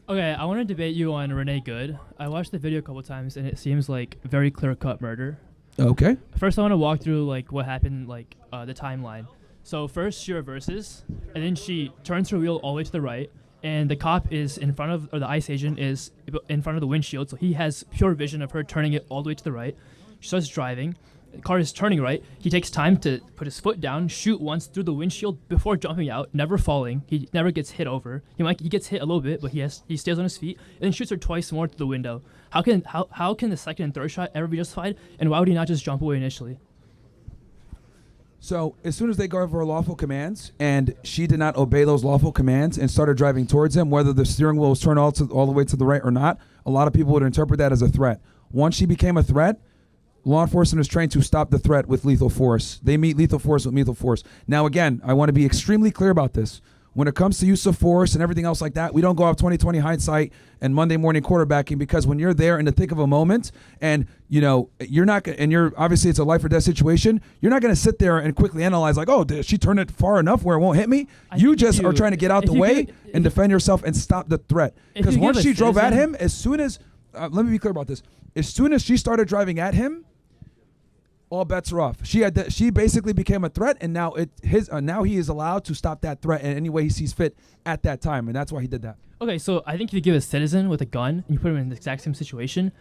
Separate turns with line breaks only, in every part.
Okay, I want to debate you on Renee Good. I watched the video a couple times, and it seems like very clear-cut murder.
Okay.
First, I want to walk through like what happened, like the timeline. So first, she reverses, and then she turns her wheel all the way to the right, and the cop is in front of, or the ICE agent is in front of the windshield, so he has pure vision of her turning it all the way to the right. She starts driving. The car is turning right. He takes time to put his foot down, shoot once through the windshield before jumping out, never falling. He never gets hit over. He gets hit a little bit, but he stays on his feet, and then shoots her twice more through the window. How can the second and third shot ever be justified? And why would he not just jump away initially?
So as soon as they gave her lawful commands and she did not obey those lawful commands and started driving towards him, whether the steering wheel was turned all the way to the right or not, a lot of people would interpret that as a threat. Once she became a threat, law enforcement is trained to stop the threat with lethal force. They meet lethal force with lethal force. Now, again, I want to be extremely clear about this. When it comes to use of force and everything else like that, we don't go off 20/20 hindsight and Monday morning quarterbacking, because when you're there in the thick of a moment and you're not, and you're obviously it's a life or death situation, you're not going to sit there and quickly analyze like, oh, did she turn it far enough where it won't hit me? You just are trying to get out the way and defend yourself and stop the threat. Because once she drove at him, as soon as let me be clear about this, as soon as she started driving at him, all bets are off. She basically became a threat, and now now he is allowed to stop that threat in any way he sees fit at that time, and that's why he did that.
Okay, so I think if you give a citizen with a gun and you put him in the exact same situation,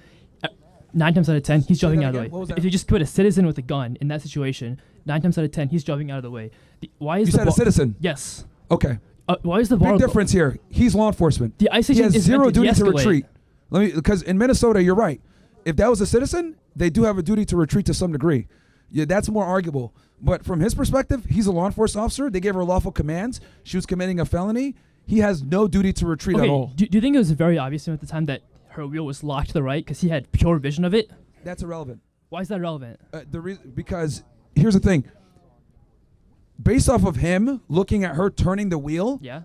9 times out of 10 he's jumping out of the way. If you just put a citizen with a gun in that situation, 9 times out of 10 he's jumping out of the way. Why is
you said a citizen?
Yes.
Okay.
Why is the bar?
Big difference here. He's law enforcement.
The ICE
he has
is
zero duty to
de-escalate.
retreat. Because in Minnesota, you're right. If that was a citizen, they do have a duty to retreat to some degree. Yeah, that's more arguable. But from his perspective, he's a law enforcement officer. They gave her lawful commands. She was committing a felony. He has no duty to retreat at all.
Do you think it was very obvious to him at the time that her wheel was locked to the right because he had pure vision of it?
That's irrelevant.
Why is that relevant?
Because here's the thing. Based off of him looking at her turning the wheel,
yeah,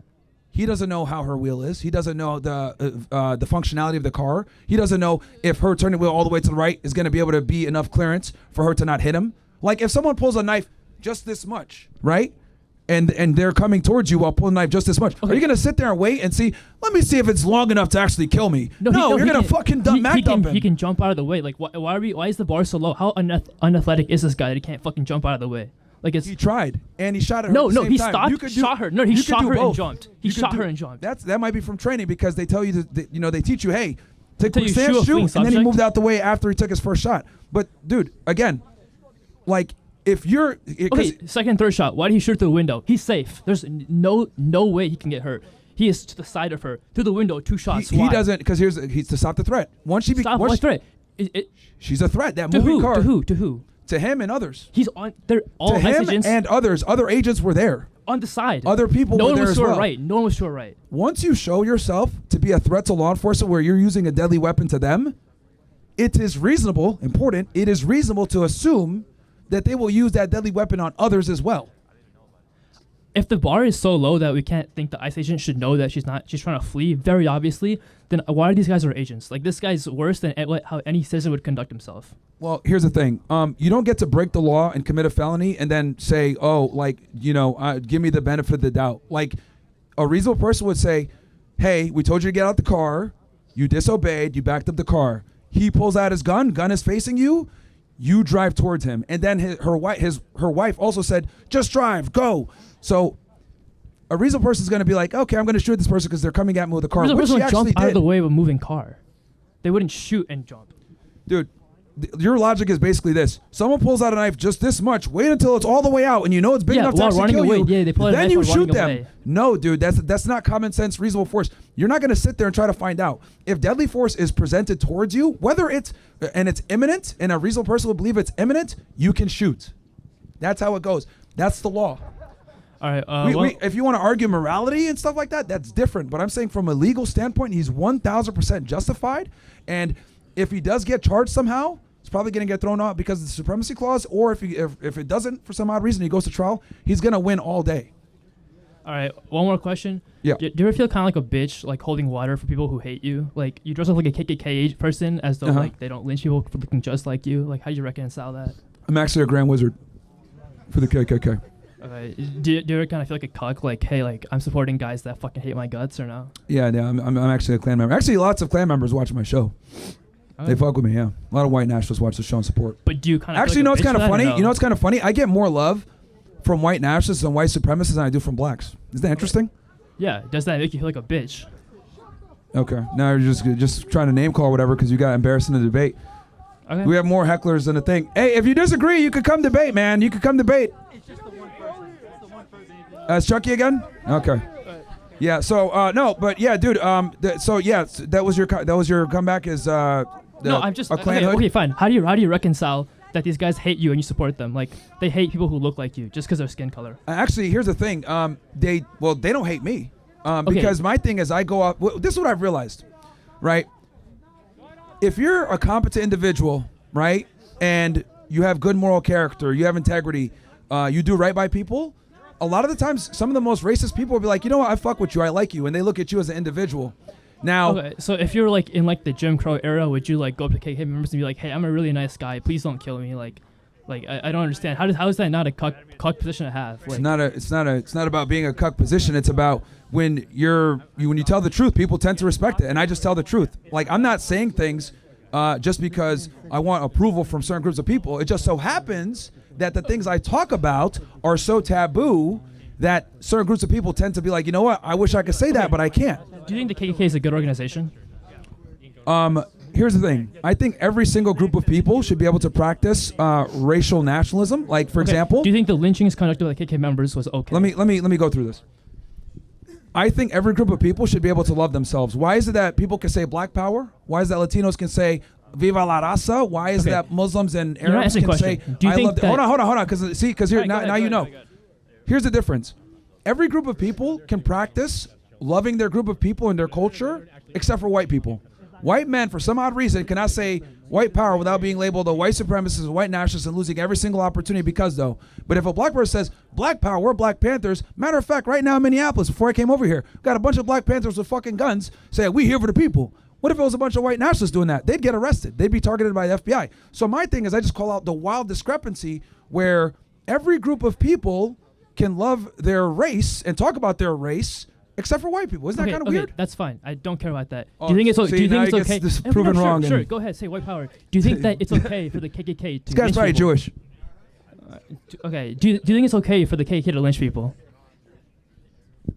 he doesn't know how her wheel is. He doesn't know the functionality of the car. He doesn't know if her turning the wheel all the way to the right is going to be able to be enough clearance for her to not hit him. Like if someone pulls a knife just this much, right? And they're coming towards you while pulling a knife just this much. Okay. Are you going to sit there and wait and see, let me see if it's long enough to actually kill me? No, you're going to fucking dump him.
He can jump out of the way. Like why is the bar so low? How unathletic is this guy that he can't fucking jump out of the way? Like he
tried and he shot her.
No,
at the same
he
time.
stopped, shot her. No, he shot her and jumped. He shot her and jumped.
That might be from training, because they tell you they teach you, hey, take a stance, shoot, and then he moved out the way after he took his first shot. But dude, again, like if you're
second, third shot. Why did he shoot through the window? He's safe. There's no way he can get hurt. He is to the side of her through the window. 2 shots.
He doesn't, because he's to stop the threat. Once she
stop what threat?
She's a threat. That moving car.
To who?
To him and others.
He's on. They're all
to him
agents
and others. Other agents were there
on the side.
Other people were there as well.
No one was sure right.
Once you show yourself to be a threat to law enforcement, where you're using a deadly weapon to them, it is reasonable. It is reasonable to assume that they will use that deadly weapon on others as well.
If the bar is so low that we can't think the ICE agent should know that she's trying to flee, very obviously, then why are these guys our agents? Like, this guy's worse than how any citizen would conduct himself.
Well, here's the thing. You don't get to break the law and commit a felony and then say, give me the benefit of the doubt. Like, a reasonable person would say, hey, we told you to get out the car. You disobeyed. You backed up the car. He pulls out his gun. Gun is facing you. You drive towards him. And then her wife also said, just drive, go. So a reasonable person is going to be like, okay, I'm going to shoot this person because they're coming at me with a car.
A reasonable person would jump out of the way of a moving car. They wouldn't shoot and jump.
Dude, your logic is basically this. Someone pulls out a knife just this much. Wait until it's all the way out and you know it's big enough to actually kill you.
Yeah, they pull out a knife
then you shoot them.
Away.
No, dude, that's not common sense, reasonable force. You're not going to sit there and try to find out. If deadly force is presented towards you, whether it's imminent, and a reasonable person will believe it's imminent, you can shoot. That's how it goes. That's the law.
All right.
If you want to argue morality and stuff like that, that's different. But I'm saying from a legal standpoint, he's 1,000% justified. And if he does get charged somehow, it's probably going to get thrown out because of the supremacy clause. Or if it doesn't, for some odd reason, he goes to trial, he's going to win all day.
All right. One more question.
Yeah.
Do you ever feel kind of like a bitch, like holding water for people who hate you? Like, you dress up like a KKK person as though like they don't lynch people for looking just like you. Like, how do you reconcile that?
I'm actually a grand wizard for the KKK.
Okay. Do you ever kind of feel like a cuck? Like, hey, like I'm supporting guys that fucking hate my guts, or no?
Yeah, I'm actually a clan member. Actually, lots of clan members watching my show. They fuck with me, yeah. A lot of white nationalists watch the show and support.
But do you kind of
actually, you know what's kind of funny? You know what's kind of funny? I get more love from white nationalists and white supremacists than I do from blacks. Isn't that interesting?
Yeah. Does that make you feel like a bitch?
Okay. Now you're just trying to name call whatever because you got embarrassed in the debate.
Okay.
We have more hecklers than a thing. Hey, if you disagree, you could come debate, man. You could come debate.
It's just the one person. It's the one person.
It's Chucky again? Okay. Yeah. So no, but yeah, dude. So yeah, that was your comeback. Is
no, I'm just okay. Fine. How do you reconcile that these guys hate you and you support them? Like they hate people who look like you just because their skin color.
Actually, here's the thing. They don't hate me. Because my thing is I go up. This is what I've realized, right? If you're a competent individual, right, and you have good moral character, you have integrity, you do right by people, a lot of the times some of the most racist people will be like, you know what, I fuck with you, I like you, and they look at you as an individual. Now,
okay, so if you're like in like the Jim Crow era, would you like go up to KK members and be like, hey, I'm a really nice guy, please don't kill me, like I don't understand. How is that not a cuck position to have? Like,
it's not about being a cuck position. It's about when you tell the truth, people tend to respect it. And I just tell the truth. Like I'm not saying things just because I want approval from certain groups of people. It just so happens that the things I talk about are so taboo that certain groups of people tend to be like, you know what? I wish I could say that, but I can't.
Do you think the KKK is a good organization?
Here's the thing. I think every single group of people should be able to practice racial nationalism. Like, for example,
do you think the lynchings conducted by the KKK members was okay?
Let me go through this. I think every group of people should be able to love themselves. Why is it that people can say Black Power? Why is it that Latinos can say Viva la raza? Why is it that Muslims and Arabs can say I love that? Hold on, because here now you know. Here's the difference. Every group of people can practice loving their group of people and their culture, except for white people. White men, for some odd reason, cannot say white power without being labeled a white supremacist, a white nationalist, and losing every single opportunity because, though. But if a black person says Black Power, we're Black Panthers, matter of fact, right now in Minneapolis, before I came over here, got a bunch of Black Panthers with fucking guns saying, we here for the people. What if it was a bunch of white nationalists doing that? They'd get arrested. They'd be targeted by the FBI. So my thing is I just call out the wild discrepancy where every group of people can love their race and talk about their race, except for white people. Isn't that kind of weird?
That's fine. I don't care about that. Do you think it's okay? Do you think it's okay?
This proven wrong.
Sure, go ahead. Say white power. Do you think that it's okay for the KKK to lynch
This guy's probably
people?
Jewish.
Okay. Do you think it's okay for the KKK to lynch people?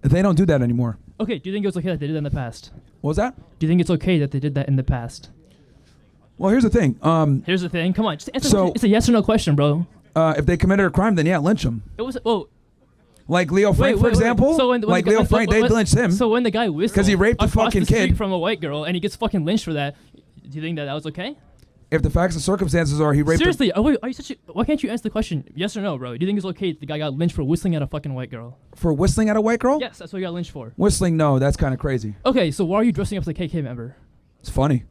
They don't do that anymore.
Okay. Do you think it was okay that they did that in the past?
What was that?
Do you think it's okay that they did that in the past?
Well, here's the thing.
Here's the thing. Come on. Just answer the question. It's a yes or no question, bro.
If they committed a crime, then yeah, lynch them.
It was
Like Leo Frank, for example.
So
Leo Frank, they lynched him.
So when the guy whistled
because he raped a fucking kid
from a white girl and he gets fucking lynched for that, do you think that was okay?
If the facts and circumstances are he raped.
Seriously, are you such a? Why can't you answer the question? Yes or no, bro? Do you think it's okay if the guy got lynched for whistling at a fucking white girl?
For whistling at a white girl?
Yes, that's what he got lynched for.
Whistling, no, that's kind of crazy.
Okay, so why are you dressing up as a KK member?
It's funny.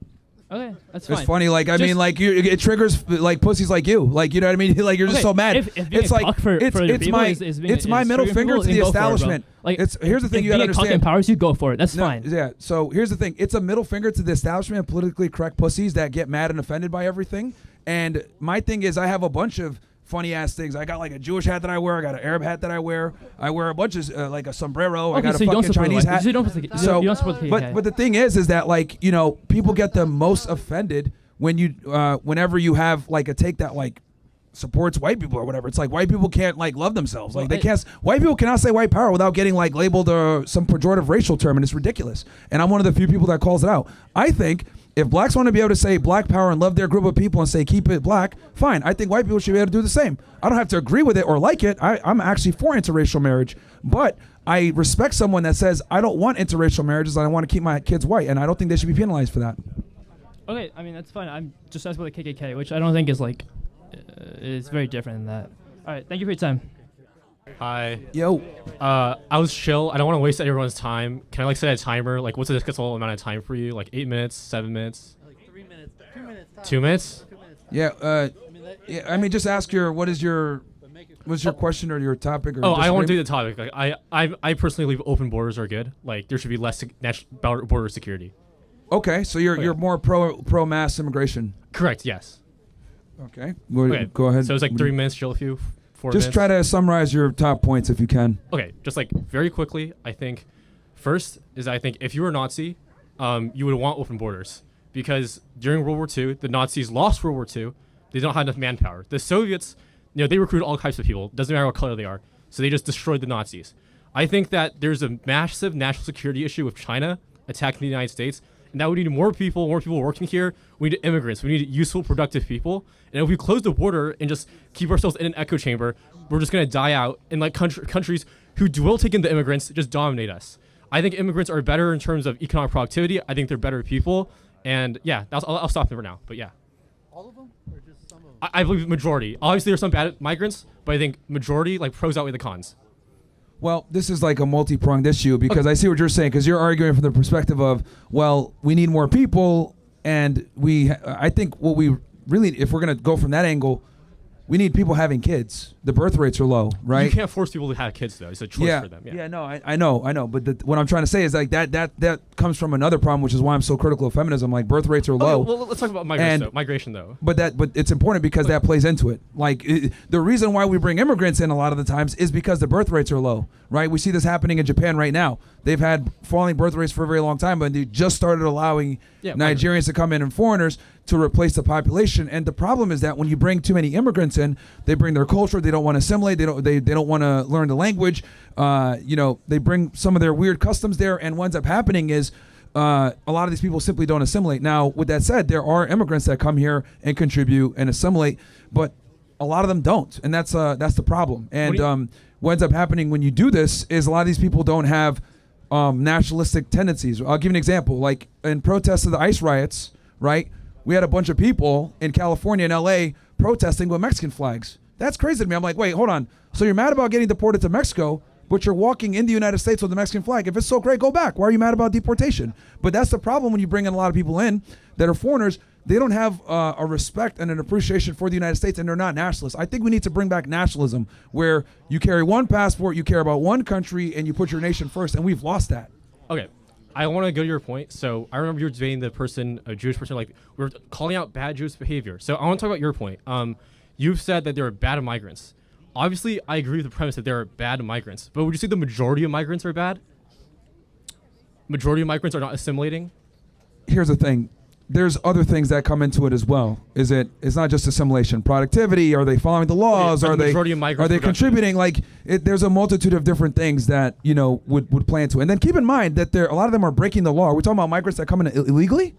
Okay, that's fine.
It's funny, like I mean, like it triggers like pussies like you, like you know what I mean. Like you're just so mad.
If
it's like it's my middle finger to the establishment. Like here's the thing, you gotta understand.
Empowers you, go for it. That's fine.
Yeah. So here's the thing, it's a middle finger to the establishment, politically correct pussies that get mad and offended by everything. And my thing is, I have a bunch of funny ass things. I got like a Jewish hat that I wear. I got an Arab hat that I wear. I wear a bunch of like a sombrero. I got a fucking Chinese hat.
You don't support the KKK.
But the thing is that like you know people get the most offended when you whenever you have like a take that like supports white people or whatever. It's like white people can't like love themselves. Like they can't. White people cannot say white power without getting like labeled some pejorative racial term, and it's ridiculous. And I'm one of the few people that calls it out. I think if blacks want to be able to say Black Power and love their group of people and say keep it black, fine. I think white people should be able to do the same. I don't have to agree with it or like it. I'm actually for interracial marriage, but I respect someone that says I don't want interracial marriages and I want to keep my kids white, and I don't think they should be penalized for that.
Okay, I mean that's fine. I'm just asking about the KKK, which I don't think is like it's very different than that. All right, thank you for your time.
Hi.
Yo.
I was chill. I don't want to waste everyone's time. Can I like set a timer? Like, what's the acceptable amount of time for you? Like 8 minutes, 7 minutes?
Like 3 minutes. 2 minutes. Time.
2 minutes?
2 minutes.
Yeah. I mean, just ask what's your question or your topic? Or
I won't do the topic. Like, I personally believe open borders are good. Like, there should be less border security.
Okay, so you're more pro mass immigration.
Correct. Yes.
Okay.
Okay.
Go ahead.
So it's like 3 minutes chill with you. 4
Just
minutes.
try to summarize your top points if you can.
Okay, just like very quickly, I think first is I think if you were a Nazi, you would want open borders because during World War II, the Nazis lost World War II. They don't have enough manpower. The Soviets, they recruited all types of people. Doesn't matter what color they are. So they just destroyed the Nazis. I think that there's a massive national security issue with China attacking the United States, and that we need more people working here. We need immigrants. We need useful, productive people. And if we close the border and just keep ourselves in an echo chamber, we're just going to die out. And like countries who will take in the immigrants just dominate us. I think immigrants are better in terms of economic productivity. I think they're better people. And yeah, I'll stop there for now. But yeah.
All of them, or just some of them?
I believe majority. Obviously, there's some bad migrants, but I think majority, like pros outweigh the cons.
Well, this is like a multi-pronged issue because I see what you're saying because you're arguing from the perspective of, well, we need more people, and I think what we really, if we're going to go from that angle, we need people having kids. The birth rates are low, right?
You can't force people to have kids, though. It's a choice for them. Yeah.
No, I know. But what I'm trying to say is like that comes from another problem, which is why I'm so critical of feminism. Like birth rates are low.
Well, let's talk about migration, though.
But it's important because that plays into it. Like the reason why we bring immigrants in a lot of the times is because the birth rates are low, right? We see this happening in Japan right now. They've had falling birth rates for a very long time, but they just started allowing Nigerians to come in and foreigners to replace the population. And the problem is that when you bring too many immigrants in, they bring their culture. They don't want to assimilate. They don't want to learn the language. They bring some of their weird customs there. And what ends up happening is a lot of these people simply don't assimilate. Now, with that said, there are immigrants that come here and contribute and assimilate, but a lot of them don't. And that's the problem. And what ends up happening when you do this is a lot of these people don't have nationalistic tendencies. I'll give you an example. Like in protests of the ICE riots, right? We had a bunch of people in California and LA protesting with Mexican flags. That's crazy to me. I'm like, wait, hold on. So you're mad about getting deported to Mexico, but you're walking in the United States with the Mexican flag. If it's so great, go back. Why are you mad about deportation? But that's the problem when you bring in a lot of people in that are foreigners. They don't have a respect and an appreciation for the United States, and they're not nationalists. I think we need to bring back nationalism where you carry one passport, you care about one country, and you put your nation first, and we've lost that.
Okay. I want to go to your point. So I remember you were debating a Jewish person, like we were calling out bad Jewish behavior. So I want to talk about your point. You've said that there are bad migrants. Obviously, I agree with the premise that there are bad migrants. But would you say the majority of migrants are bad? Majority of migrants are not assimilating?
Here's the thing. There's other things that come into it as well. It's not just assimilation, productivity. Are they following the laws? Are they contributing? Like there's a multitude of different things that would play into it. And then keep in mind that a lot of them are breaking the law. Are we talking about migrants that come in illegally?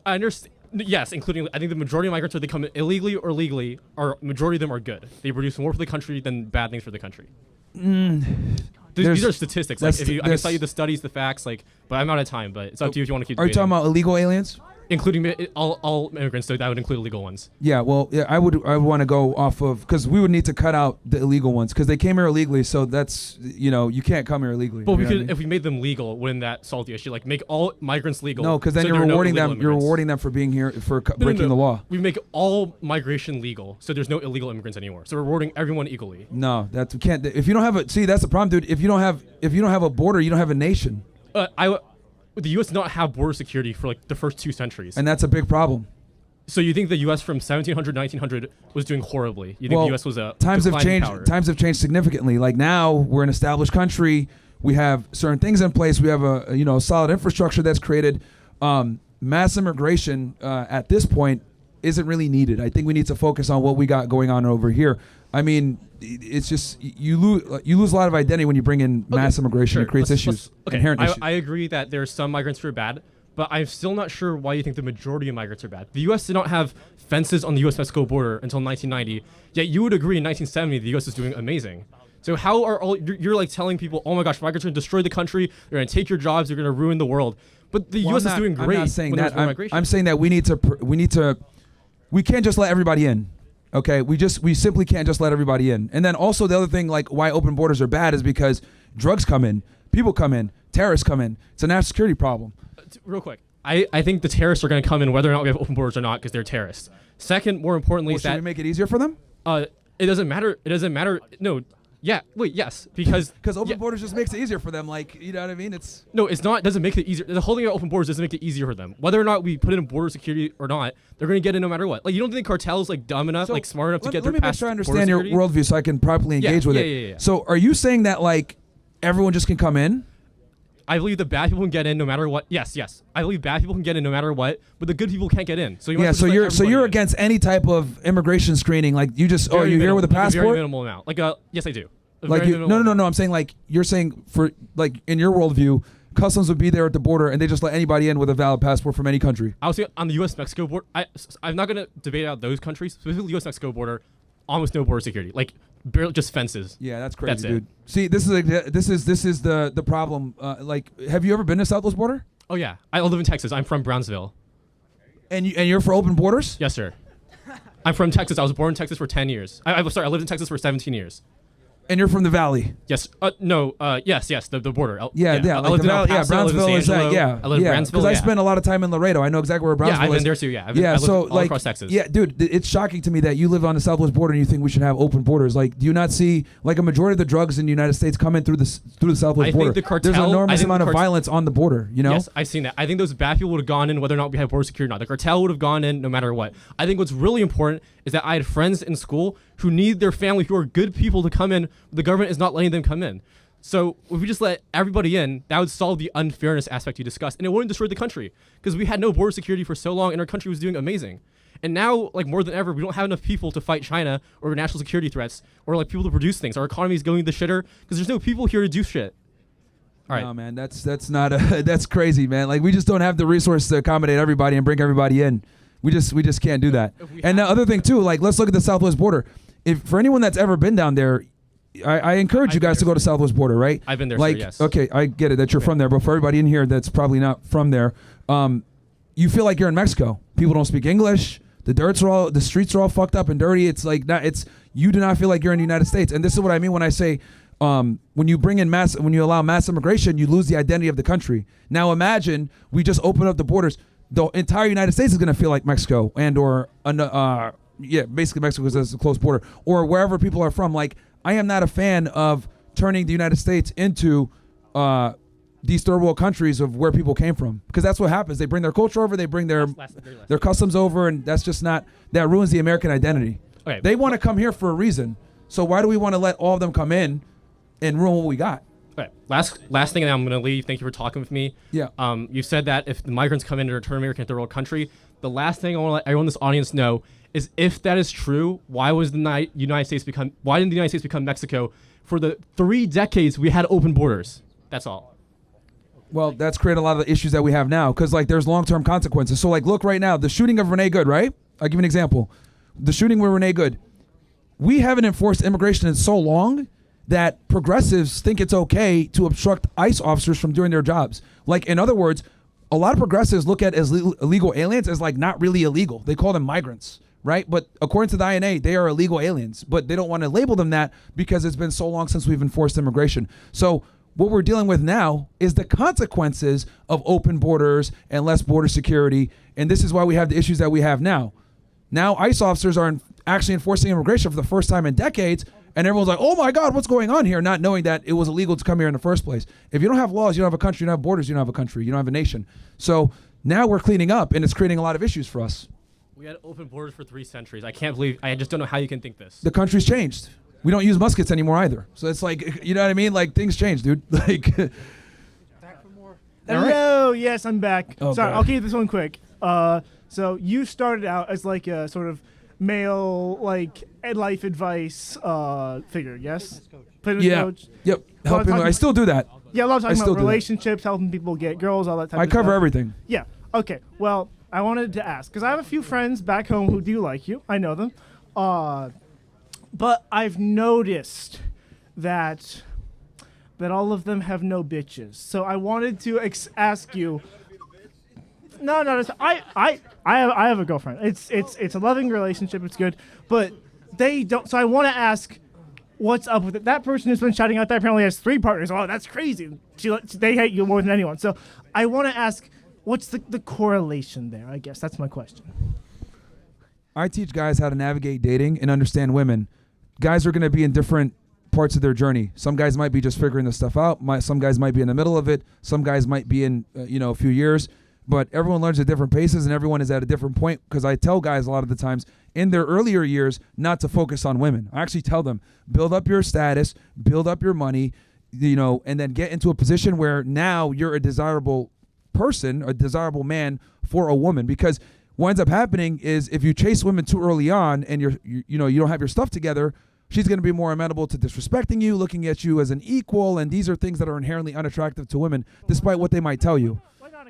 I understand. Yes, including I think the majority of migrants are they come in illegally or legally. Or majority of them are good. They produce more for the country than bad things for the country. These are statistics. Like I can tell you the studies, the facts. But I'm out of time. But it's up to you if you want to keep.
Are you talking about illegal aliens?
Including all immigrants, so that would include illegal ones.
Yeah, well, I would want to go off of because we would need to cut out the illegal ones because they came here illegally. So that's you can't come here illegally.
But if we made them legal, wouldn't that solve the issue? Like make all migrants legal.
No, because then you're rewarding them. You're rewarding them for being here for breaking the law.
We make all migration legal, so there's no illegal immigrants anymore. So we're rewarding everyone equally.
No, we can't. If you don't have that's the problem, dude. If you don't have a border, you don't have a nation.
The U.S. did not have border security for the first 2 centuries.
And that's a big problem.
So you think the U.S. from 1700, 1900 was doing horribly? You think the U.S. was a
times have changed.
Power?
Times have changed significantly. Like now, we're an established country. We have certain things in place. We have a solid infrastructure that's created. Mass immigration at this point isn't really needed. I think we need to focus on what we got going on over here. I mean, it's just you lose a lot of identity when you bring in mass immigration.
Sure.
It creates issues. Inherent issues.
I agree that there are some migrants who are bad, but I'm still not sure why you think the majority of migrants are bad. The U.S. did not have fences on the U.S.-Mexico border until 1990, yet you would agree in 1970 the U.S. is doing amazing. So how are you're telling people, oh my gosh, migrants are going to destroy the country, they're going to take your jobs, they're going to ruin the world. But the U.S. is doing great.
I'm not saying that. I'm saying that we can't just let everybody in. Okay, we simply can't just let everybody in. And then also the other thing, why open borders are bad is because drugs come in, people come in, terrorists come in. It's a national security problem.
Real quick, I think the terrorists are going to come in whether or not we have open borders or not because they're terrorists. Second, more importantly,
should we make it easier for them?
It doesn't matter. It doesn't matter. No, Yeah. Wait. Yes. Because
open borders just makes it easier for them. Like, you know what I mean? It's
no, it's not. It doesn't make it easier. The holding out open borders doesn't make it easier for them. Whether or not we put in border security or not, they're going to get in no matter what. Like, you don't think cartels like dumb enough, like smart enough to get
let
their
me make
past
sure I
border
understand your
security?
worldview so I can properly engage with it.
Yeah.
So are you saying that like everyone just can come in?
I believe the bad people can get in no matter what. Yes. I believe bad people can get in no matter what, but the good people can't get in. So you might as well just let everybody in.
against any type of immigration screening. Like you just
Very
you're here
minimal,
with a
like
passport.
very minimal amount. Like yes, I do.
Like no. I'm saying like you're saying for like in your worldview, customs would be there at the border and they just let anybody in with a valid passport from any country.
I would say on the U.S.-Mexico border, I'm not going to debate out those countries. Specifically, the U.S.-Mexico border, almost no border security. Like barely just fences.
Yeah, that's crazy,
That's it.
dude. See, this is the problem. Like, have you ever been to Southwest border?
Oh yeah, I live in Texas. I'm from Brownsville.
And you're for open borders?
Yes, sir. I'm from Texas. I was born in Texas for 10 years. I lived in Texas for 17 years.
And you're from the Valley?
Yes. No. Yes. The border.
Yeah.
I
Like
lived
the
in El
Valley,
Paso, I lived in
Brownsville
San
is that.
Angelo,
Yeah.
I live in Brownsville.
Because I spent a lot of time in Laredo. I know exactly where Brownsville is.
Yeah, I've been there too. Yeah. I lived all across Texas.
Yeah, dude, it's shocking to me that you live on the Southwest border and you think we should have open borders. Like, do you not see like a majority of the drugs in the United States come in through the Southwest
I
border?
think the cartel.
There's an enormous amount of violence on the border. You know?
Yes, I've seen that. I think those bad people would have gone in whether or not we had border security or not. The cartel would have gone in no matter what. I think what's really important is that I had friends in school who need their family, who are good people to come in. The government is not letting them come in. So if we just let everybody in, that would solve the unfairness aspect you discussed, and it wouldn't destroy the country because we had no border security for so long, and our country was doing amazing. And now, like more than ever, we don't have enough people to fight China or national security threats or like people to produce things. Our economy is going to the shitter because there's no people here to do shit. All right.
No, man, that's not that's crazy, man. Like we just don't have the resources to accommodate everybody and bring everybody in. We just can't do that. And the other thing too, like let's look at the Southwest border. If for anyone that's ever been down there, I encourage you guys to go to Southwest border, right?
I've been there,
like,
sir, yes.
Okay, I get it that you're from there, but for everybody in here that's probably not from there, you feel like you're in Mexico. People don't speak English. The streets are all fucked up and dirty. It's like you do not feel like you're in the United States. And this is what I mean when I say when you allow mass immigration, you lose the identity of the country. Now imagine we just open up the borders. The entire United States is going to feel like Mexico basically Mexico because it's a close border or wherever people are from. Like I am not a fan of turning the United States into these third world countries of where people came from because that's what happens. They bring their culture over, they bring their customs over, and that's just not that ruins the American identity.
Okay.
They want to come here for a reason, so why do we want to let all of them come in and ruin what we got?
Okay. Last thing, and then I'm gonna leave. Thank you for talking with me.
Yeah.
You said that if the migrants come in and turn America into a third world country, the last thing I want to let everyone in this audience know is if that is true, why didn't the United States become Mexico for the 3 decades we had open borders? That's all.
Well, that's created a lot of the issues that we have now because like there's long-term consequences. So like look right now, the shooting of Renee Good, right? I'll give you an example. The shooting with Renee Good. We haven't enforced immigration in so long that progressives think it's okay to obstruct ICE officers from doing their jobs. Like in other words, a lot of progressives look at as illegal aliens as like not really illegal. They call them migrants, right? But according to the INA, they are illegal aliens, but they don't want to label them that because it's been so long since we've enforced immigration. So what we're dealing with now is the consequences of open borders and less border security. And this is why we have the issues that we have now. Now ICE officers are actually enforcing immigration for the first time in decades. And everyone's like, oh my God, what's going on here? Not knowing that it was illegal to come here in the first place. If you don't have laws, you don't have a country. You don't have borders, you don't have a country. You don't have a nation. So now we're cleaning up and it's creating a lot of issues for us.
We had open borders for 3 centuries. I just don't know how you can think this.
The country's changed. We don't use muskets anymore either. So it's like, you know what I mean? Like things change, dude. Like.
Back for more.
Hello, yes, I'm back.
Oh,
Sorry,
God.
I'll keep this one quick. So you started out as like a sort of male, like life advice figure, yes? Fitness
Yeah.
coach.
Yep. Helping.
talking-
I still do that.
Yeah, a lot of
I
talking
still
about
do that.
relationships, helping people get girls, all that type
I
of
cover
stuff.
everything.
Yeah. Okay. Well, I wanted to ask because I have a few friends back home who do like you. I know them, but I've noticed that all of them have no bitches. So I wanted to ask you. No. I have a girlfriend. It's a loving relationship. It's good, but they don't. So I want to ask. What's up with it? That person who's been shouting out that apparently has 3 partners. Oh, that's crazy. They hate you more than anyone. So I want to ask, what's the correlation there? I guess that's my question.
I teach guys how to navigate dating and understand women. Guys are going to be in different parts of their journey. Some guys might be just figuring this stuff out. Some guys might be in the middle of it. Some guys might be in, a few years. But everyone learns at different paces, and everyone is at a different point. Because I tell guys a lot of the times in their earlier years not to focus on women. I actually tell them, build up your status, build up your money, and then get into a position where now you're a desirable person, a desirable man for a woman. Because what ends up happening is if you chase women too early on and you don't have your stuff together, she's going to be more amenable to disrespecting you, looking at you as an equal, and these are things that are inherently unattractive to women, despite what they might tell you.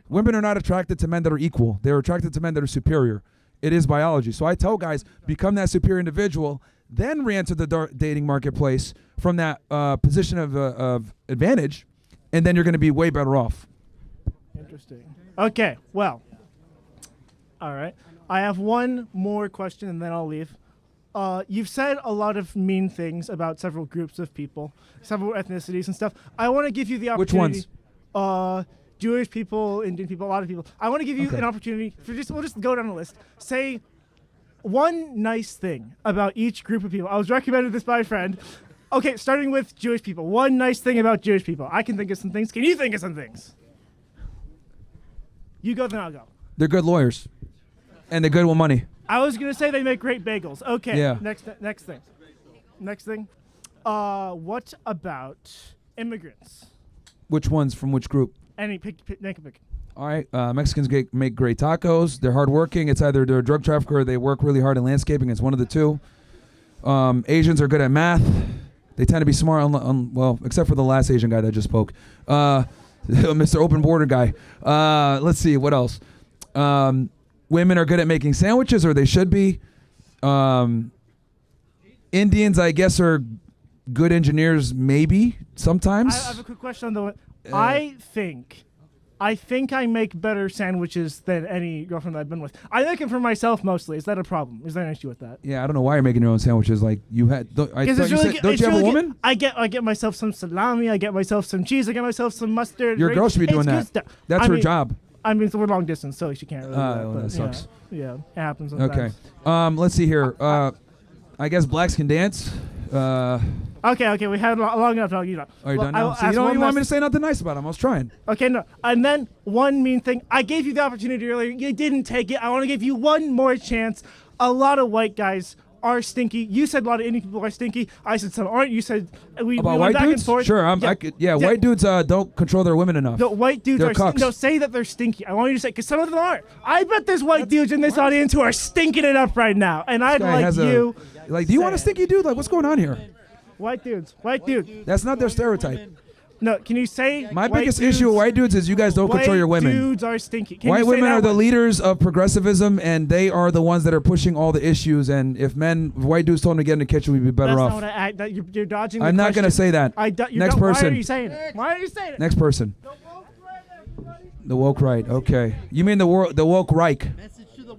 Women are not attracted to men that are equal. They're attracted to men that are superior. It is biology. So I tell guys, become that superior individual, then re-enter the dating marketplace from that position of advantage, and then you're going to be way better off.
Interesting. Okay, well, all right. I have one more question, and then I'll leave. You've said a lot of mean things about several groups of people, several ethnicities and stuff. I want to give you the opportunity.
Which ones?
Jewish people, Indian people, a lot of people. I want to give you an opportunity we'll just go down the list. Say one nice thing about each group of people. I was recommended this by a friend. Okay, starting with Jewish people. One nice thing about Jewish people. I can think of some things. Can you think of some things? You go, then I'll go.
They're good lawyers, and they're good with money.
I was gonna say they make great bagels. Okay.
Yeah.
Next thing. Next thing. What about immigrants?
Which ones from which group?
Make a pick.
All right, Mexicans make great tacos. They're hardworking. It's either they're a drug trafficker or they work really hard in landscaping. It's one of the two. Asians are good at math. They tend to be smart, well, except for the last Asian guy that just spoke. Mr. Open Border guy. Let's see, what else? Women are good at making sandwiches, or they should be. Indians, I guess, are good engineers, maybe, sometimes.
I have a quick question on the I think I make better sandwiches than any girlfriend that I've been with. I make them for myself mostly. Is that a problem? Is there an issue with that?
Yeah, I don't know why you're making your own sandwiches. Like you had, don't you have a woman?
I get myself some salami. I get myself some cheese. I get myself some mustard.
Your girl should be doing that. That's her job.
I mean, we're long distance, so she can't really do that.
Well,
but,
that sucks.
Yeah, it happens sometimes.
Okay. Let's see here. I guess blacks can dance.
Okay, we had long enough.
Are you done now? So you want me to say nothing nice about him. I was trying.
Okay, no. And then one mean thing. I gave you the opportunity earlier. You didn't take it. I want to give you one more chance. A lot of white guys are stinky. You said a lot of Indian people are stinky. I said some aren't. You said we
about
went
white
back
dudes?
and forth.
Sure. White dudes don't control their women enough.
The white dudes
They're
are
cucks.
no, say that they're stinky. I want you to say, because some of them are. I bet there's white dudes in this audience who are stinking it up right now. And I'd like you.
Do you want a stinky dude? Like, what's going on here?
White dudes. White dude.
That's not their stereotype.
No, can you say
My biggest issue with white dudes is you guys don't control your women.
White dudes are stinky.
White women are the leaders of progressivism, and they are the ones that are pushing all the issues. And if white dudes told them to get in the kitchen, we'd be better off.
That's not what you're dodging the
I'm not going to say that. Next person.
Why are you saying it? Why are you saying it?
Next person. The woke right. Okay. You mean the woke Reich?